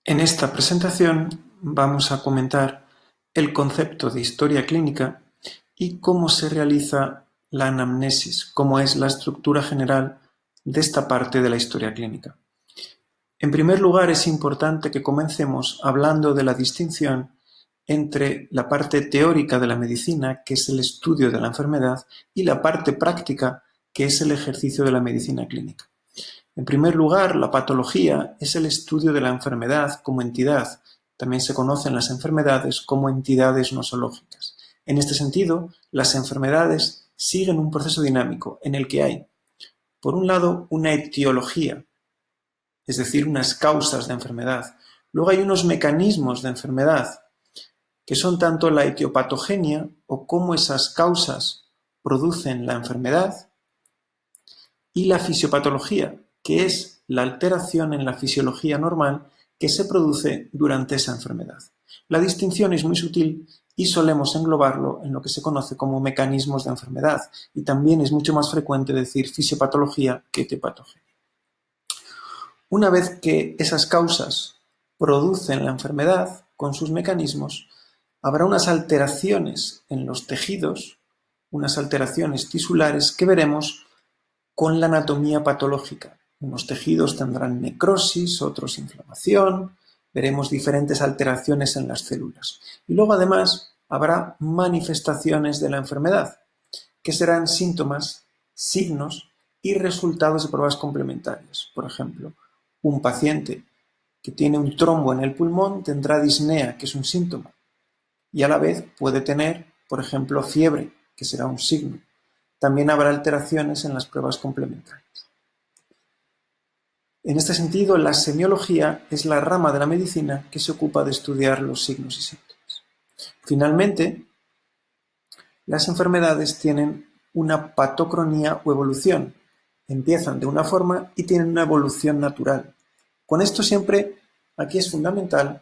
En esta presentación vamos a comentar el concepto de historia clínica y cómo se realiza la anamnesis, cómo es la estructura general de esta parte de la historia clínica. En primer lugar, es importante que comencemos hablando de la distinción entre la parte teórica de la medicina, que es el estudio de la enfermedad, y la parte práctica, que es el ejercicio de la medicina clínica. En primer lugar, la patología es el estudio de la enfermedad como entidad. También se conocen las enfermedades como entidades nosológicas. En este sentido, las enfermedades siguen un proceso dinámico en el que hay, por un lado, una etiología, es decir, unas causas de enfermedad. Luego hay unos mecanismos de enfermedad, que son tanto la etiopatogenia o cómo esas causas producen la enfermedad, y la fisiopatología, que es la alteración en la fisiología normal que se produce durante esa enfermedad. La distinción es muy sutil y solemos englobarlo en lo que se conoce como mecanismos de enfermedad, y también es mucho más frecuente decir fisiopatología que etiopatogenia. Una vez que esas causas producen la enfermedad con sus mecanismos, habrá unas alteraciones en los tejidos, unas alteraciones tisulares que veremos con la anatomía patológica. Unos tejidos tendrán necrosis, otros inflamación, veremos diferentes alteraciones en las células. Y luego además habrá manifestaciones de la enfermedad, que serán síntomas, signos y resultados de pruebas complementarias. Por ejemplo, un paciente que tiene un trombo en el pulmón tendrá disnea, que es un síntoma, y a la vez puede tener, por ejemplo, fiebre, que será un signo. También habrá alteraciones en las pruebas complementarias. En este sentido, la semiología es la rama de la medicina que se ocupa de estudiar los signos y síntomas. Finalmente, las enfermedades tienen una patocronía o evolución. Empiezan de una forma y tienen una evolución natural. Con esto siempre, aquí es fundamental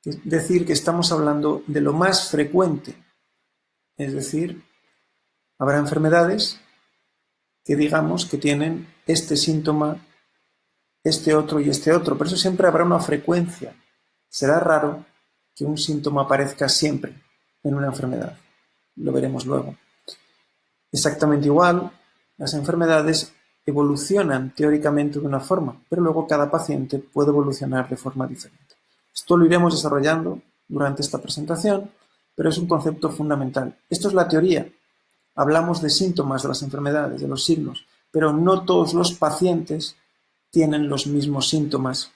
decir que estamos hablando de lo más frecuente. Es decir, habrá enfermedades que digamos que tienen este síntoma, este otro y este otro. Por eso siempre habrá una frecuencia. Será raro que un síntoma aparezca siempre en una enfermedad. Lo veremos luego. Exactamente igual, las enfermedades evolucionan teóricamente de una forma, pero luego cada paciente puede evolucionar de forma diferente. Esto lo iremos desarrollando durante esta presentación, pero es un concepto fundamental. Esto es la teoría. Hablamos de síntomas de las enfermedades, de los signos, pero no todos los pacientes tienen los mismos síntomas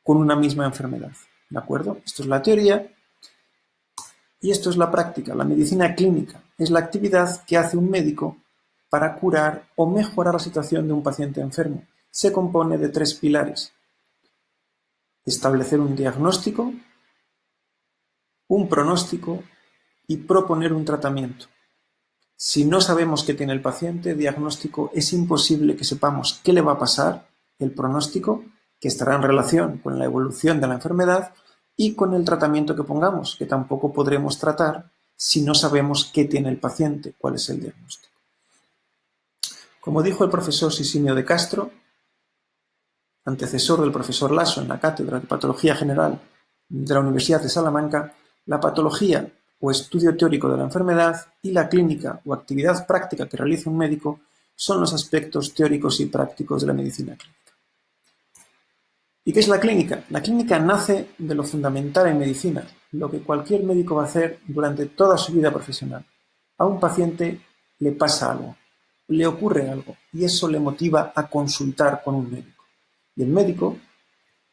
con una misma enfermedad. ¿De acuerdo? Esto es la teoría y esto es la práctica. La medicina clínica es la actividad que hace un médico para curar o mejorar la situación de un paciente enfermo. Se compone de 3 pilares: establecer un diagnóstico, un pronóstico y proponer un tratamiento. Si no sabemos qué tiene el paciente, diagnóstico, es imposible que sepamos qué le va a pasar. El pronóstico, que estará en relación con la evolución de la enfermedad, y con el tratamiento que pongamos, que tampoco podremos tratar si no sabemos qué tiene el paciente, cuál es el diagnóstico. Como dijo el profesor Sisinio de Castro, antecesor del profesor Lasso en la Cátedra de Patología General de la Universidad de Salamanca, la patología o estudio teórico de la enfermedad y la clínica o actividad práctica que realiza un médico son los aspectos teóricos y prácticos de la medicina clínica. ¿Y qué es la clínica? La clínica nace de lo fundamental en medicina, lo que cualquier médico va a hacer durante toda su vida profesional. A un paciente le pasa algo, le ocurre algo, y eso le motiva a consultar con un médico. Y el médico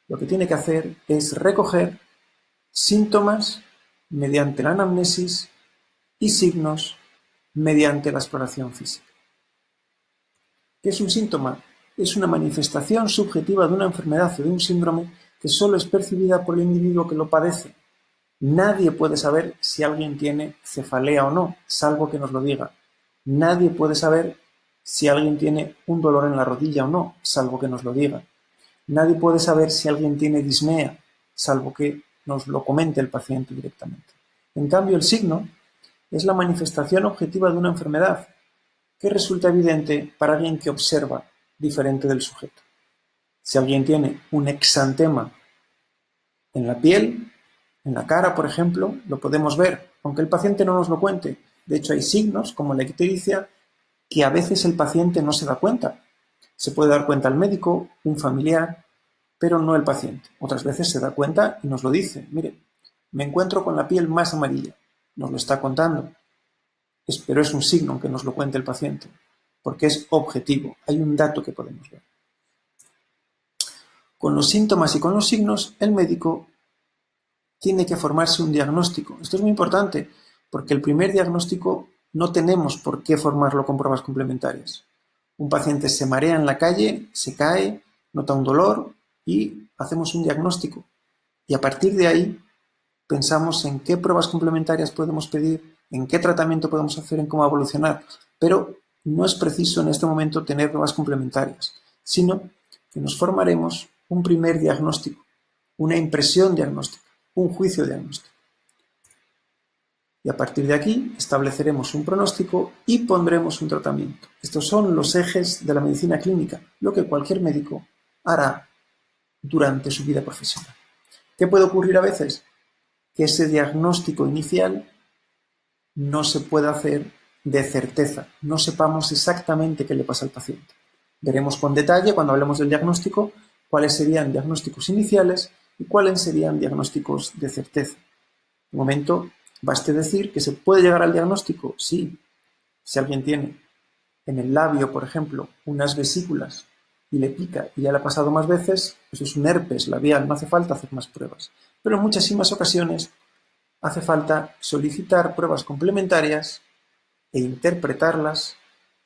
lo que tiene que hacer es recoger síntomas mediante la anamnesis y signos mediante la exploración física. ¿Qué es un síntoma? Es una manifestación subjetiva de una enfermedad o de un síndrome que solo es percibida por el individuo que lo padece. Nadie puede saber si alguien tiene cefalea o no, salvo que nos lo diga. Nadie puede saber si alguien tiene un dolor en la rodilla o no, salvo que nos lo diga. Nadie puede saber si alguien tiene disnea, salvo que nos lo comente el paciente directamente. En cambio, el signo es la manifestación objetiva de una enfermedad, que resulta evidente para alguien que observa diferente del sujeto. Si alguien tiene un exantema En la piel, en la cara, por ejemplo, lo podemos ver, aunque el paciente no nos lo cuente. De hecho, hay signos, como la ictericia, que a veces el paciente no se da cuenta. Se puede dar cuenta el médico, un familiar, pero no el paciente. Otras veces se da cuenta y nos lo dice. Mire, me encuentro con la piel más amarilla. Nos lo está contando. Pero es un signo que nos lo cuente el paciente, porque es objetivo. Hay un dato que podemos ver. Con los síntomas y con los signos, el médico tiene que formarse un diagnóstico. Esto es muy importante, porque el primer diagnóstico no tenemos por qué formarlo con pruebas complementarias. Un paciente se marea en la calle, se cae, nota un dolor y hacemos un diagnóstico. Y a partir de ahí pensamos en qué pruebas complementarias podemos pedir, en qué tratamiento podemos hacer, en cómo evolucionar. Pero no es preciso en este momento tener pruebas complementarias, sino que nos formaremos un primer diagnóstico, una impresión diagnóstica, un juicio diagnóstico. Y a partir de aquí estableceremos un pronóstico y pondremos un tratamiento. Estos son los ejes de la medicina clínica, lo que cualquier médico hará durante su vida profesional. ¿Qué puede ocurrir a veces? Que ese diagnóstico inicial no se pueda hacer de certeza, no sepamos exactamente qué le pasa al paciente. Veremos con detalle, cuando hablemos del diagnóstico, cuáles serían diagnósticos iniciales y cuáles serían diagnósticos de certeza. De momento, baste decir que se puede llegar al diagnóstico, sí. Si alguien tiene en el labio, por ejemplo, unas vesículas y le pica y ya le ha pasado más veces, eso es un herpes labial, no hace falta hacer más pruebas. Pero en muchísimas ocasiones hace falta solicitar pruebas complementarias e interpretarlas,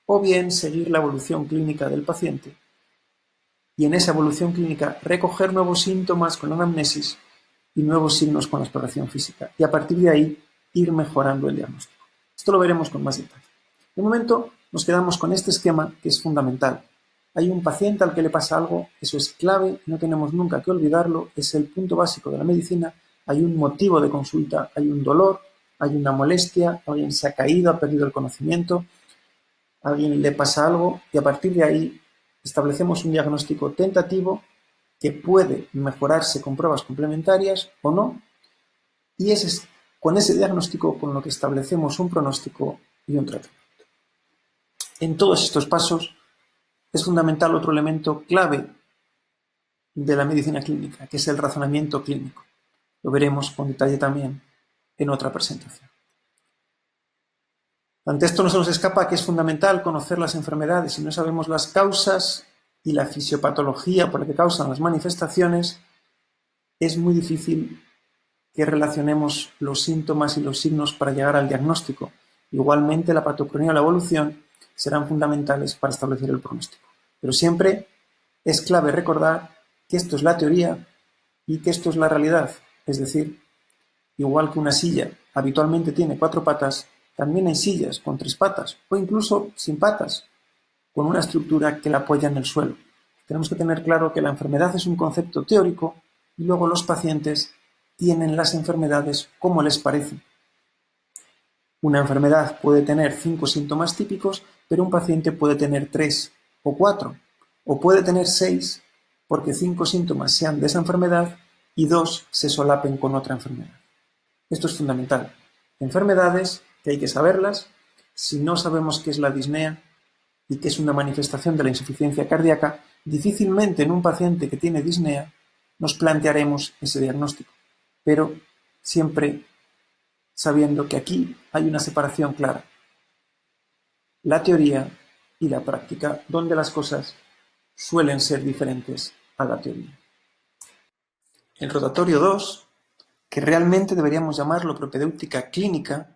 o bien seguir la evolución clínica del paciente y en esa evolución clínica recoger nuevos síntomas con la anamnesis y nuevos signos con la exploración física, y a partir de ahí ir mejorando el diagnóstico. Esto lo veremos con más detalle. De momento nos quedamos con este esquema que es fundamental. Hay un paciente al que le pasa algo, eso es clave, no tenemos nunca que olvidarlo, es el punto básico de la medicina. Hay un motivo de consulta, hay un dolor, hay una molestia, alguien se ha caído, ha perdido el conocimiento, a alguien le pasa algo y a partir de ahí establecemos un diagnóstico tentativo que puede mejorarse con pruebas complementarias o no, y es con ese diagnóstico con lo que establecemos un pronóstico y un tratamiento. En todos estos pasos es fundamental otro elemento clave de la medicina clínica, que es el razonamiento clínico. Lo veremos con detalle también en otra presentación. Ante esto no se nos escapa que es fundamental conocer las enfermedades. Si no sabemos las causas y la fisiopatología por la que causan las manifestaciones, es muy difícil que relacionemos los síntomas y los signos para llegar al diagnóstico. Igualmente, la patocronía o la evolución serán fundamentales para establecer el pronóstico. Pero siempre es clave recordar que esto es la teoría y que esto es la realidad. Es decir, igual que una silla habitualmente tiene 4 patas, también hay sillas con 3 patas o incluso sin patas, con una estructura que la apoya en el suelo. Tenemos que tener claro que la enfermedad es un concepto teórico y luego los pacientes tienen las enfermedades como les parece. Una enfermedad puede tener 5 síntomas típicos, pero un paciente puede tener 3 o 4, o puede tener 6 porque 5 síntomas sean de esa enfermedad y 2 se solapen con otra enfermedad. Esto es fundamental. Enfermedades que hay que saberlas. Si no sabemos qué es la disnea y qué es una manifestación de la insuficiencia cardíaca, difícilmente en un paciente que tiene disnea nos plantearemos ese diagnóstico. Pero siempre sabiendo que aquí hay una separación clara. La teoría y la práctica, donde las cosas suelen ser diferentes a la teoría. El rotatorio 2, que realmente deberíamos llamarlo propedéutica clínica,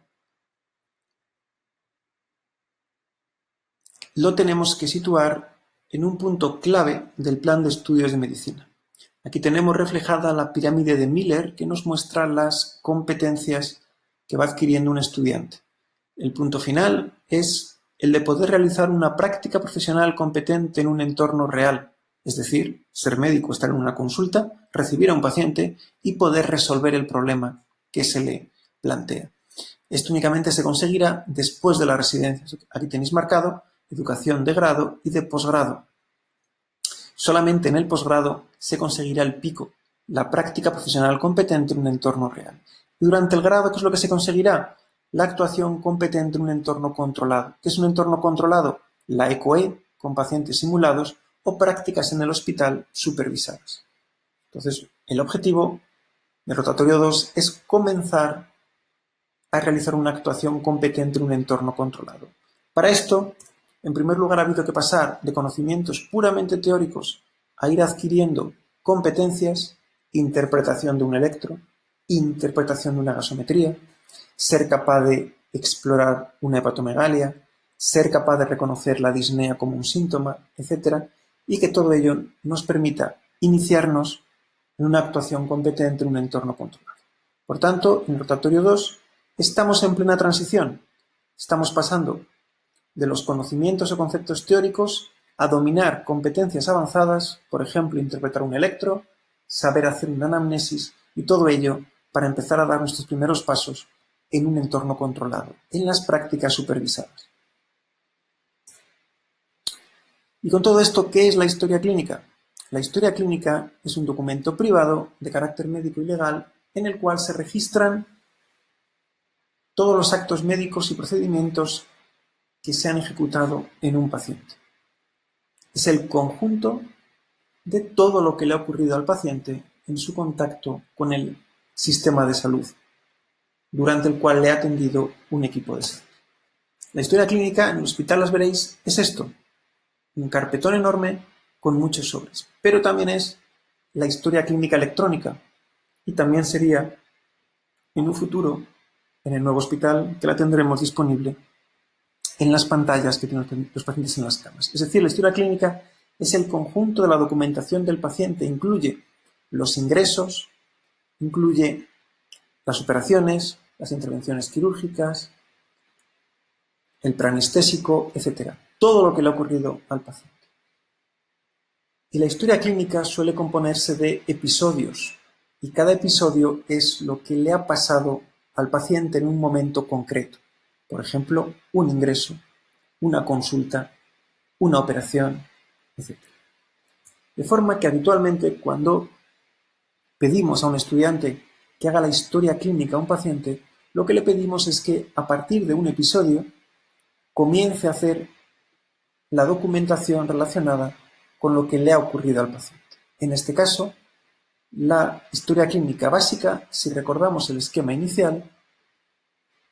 lo tenemos que situar en un punto clave del plan de estudios de medicina. Aquí tenemos reflejada la pirámide de Miller que nos muestra las competencias que va adquiriendo un estudiante. El punto final es el de poder realizar una práctica profesional competente en un entorno real, es decir, ser médico, estar en una consulta, recibir a un paciente y poder resolver el problema que se le plantea. Esto únicamente se conseguirá después de la residencia. Aquí tenéis marcado educación de grado y de posgrado. Solamente en el posgrado se conseguirá el pico la práctica profesional competente en un entorno real. Y durante el grado, ¿qué es lo que se conseguirá? La actuación competente en un entorno controlado. ¿Qué es un entorno controlado? La ECOE, con pacientes simulados, o prácticas en el hospital supervisadas. Entonces, el objetivo del rotatorio 2 es comenzar a realizar una actuación competente en un entorno controlado. Para esto, en primer lugar, ha habido que pasar de conocimientos puramente teóricos a ir adquiriendo competencias, interpretación de un electro, interpretación de una gasometría, ser capaz de explorar una hepatomegalia, ser capaz de reconocer la disnea como un síntoma, etc. Y que todo ello nos permita iniciarnos en una actuación competente en un entorno controlado. Por tanto, en el rotatorio 2 estamos en plena transición. Estamos pasando de los conocimientos o conceptos teóricos a dominar competencias avanzadas, por ejemplo, interpretar un electro, saber hacer una anamnesis y todo ello para empezar a dar nuestros primeros pasos en un entorno controlado, en las prácticas supervisadas. Y con todo esto, ¿qué es la historia clínica? La historia clínica es un documento privado de carácter médico y legal en el cual se registran todos los actos médicos y procedimientos que se han ejecutado en un paciente. Es el conjunto de todo lo que le ha ocurrido al paciente en su contacto con el sistema de salud, durante el cual le ha atendido un equipo de salud. La historia clínica en el hospital, las veréis, es esto, un carpetón enorme con muchos sobres, pero también es la historia clínica electrónica y también sería en un futuro, en el nuevo hospital, que la tendremos disponible en las pantallas que tienen los pacientes en las camas. Es decir, la historia clínica es el conjunto de la documentación del paciente, incluye los ingresos, incluye las operaciones, las intervenciones quirúrgicas, el preanestésico, etc. Todo lo que le ha ocurrido al paciente. Y la historia clínica suele componerse de episodios, y cada episodio es lo que le ha pasado al paciente en un momento concreto. Por ejemplo, un ingreso, una consulta, una operación, etc. De forma que habitualmente cuando pedimos a un estudiante que haga la historia clínica a un paciente, lo que le pedimos es que a partir de un episodio comience a hacer la documentación relacionada con lo que le ha ocurrido al paciente. En este caso, la historia clínica básica, si recordamos el esquema inicial,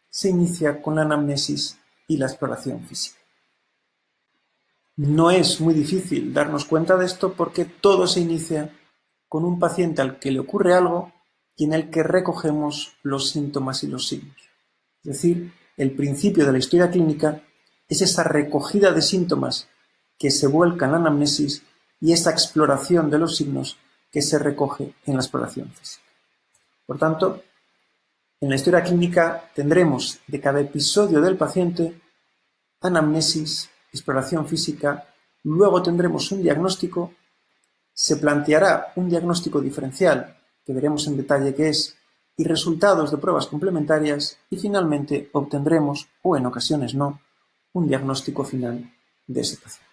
se inicia con la anamnesis y la exploración física. No es muy difícil darnos cuenta de esto porque todo se inicia con un paciente al que le ocurre algo y en el que recogemos los síntomas y los signos. Es decir, el principio de la historia clínica es esa recogida de síntomas que se vuelca en la anamnesis y esa exploración de los signos que se recoge en la exploración física. Por tanto, en la historia clínica tendremos de cada episodio del paciente anamnesis, exploración física, luego tendremos un diagnóstico, se planteará un diagnóstico diferencial, que veremos en detalle qué es, y resultados de pruebas complementarias, y finalmente obtendremos, o en ocasiones no, un diagnóstico final de ese paciente.